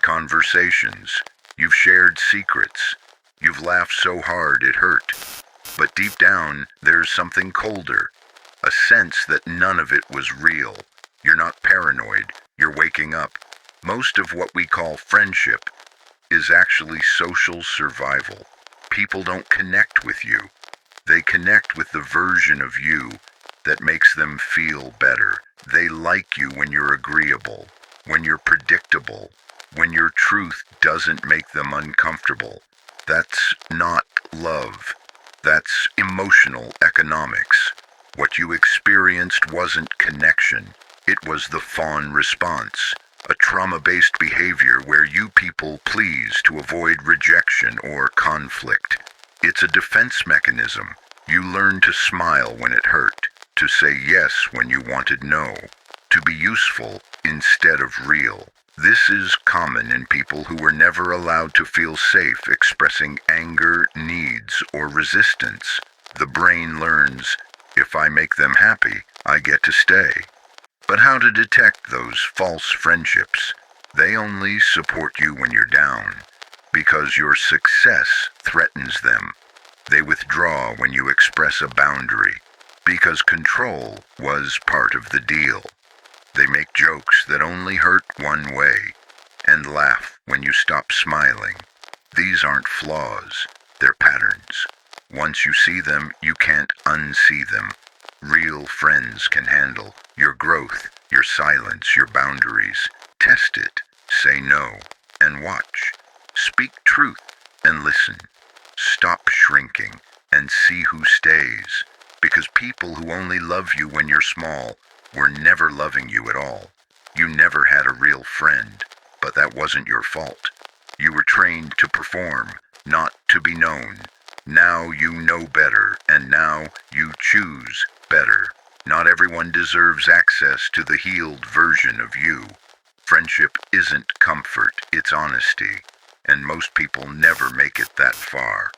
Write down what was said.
conversations. You've shared secrets. You've laughed so hard it hurt. But deep down, there's something colder. A sense that none of it was real. You're not paranoid. You're waking up. Most of what we call friendship is actually social survival. People don't connect with you. They connect with the version of you that makes them feel better. They like you when you're agreeable, when you're predictable, when your truth doesn't make them uncomfortable. That's not love. That's emotional economics. What you experienced wasn't connection. It was the fawn response, a trauma-based behavior where you people please to avoid rejection or conflict. It's a defense mechanism. You learn to smile when it hurt, to say yes when you wanted no, to be useful instead of real. This is common in people who were never allowed to feel safe expressing anger, needs, or resistance. The brain learns, if I make them happy, I get to stay. But how to detect those false friendships? They only support you when you're down, because your success threatens them. They withdraw when you express a boundary, because control was part of the deal. They make jokes that only hurt one way, and laugh when you stop smiling. These aren't flaws, they're patterns. Once you see them, you can't unsee them. Real friends can handle your growth, your silence, your boundaries. Test it, say no, and watch. Speak truth and listen. Stop shrinking and see who stays. Because people who only love you when you're small were never loving you at all. You never had a real friend, but that wasn't your fault. You were trained to perform, not to be known. Now you know better, and now you choose better. Not everyone deserves access to the healed version of you. Friendship isn't comfort, it's honesty, and most people never make it that far.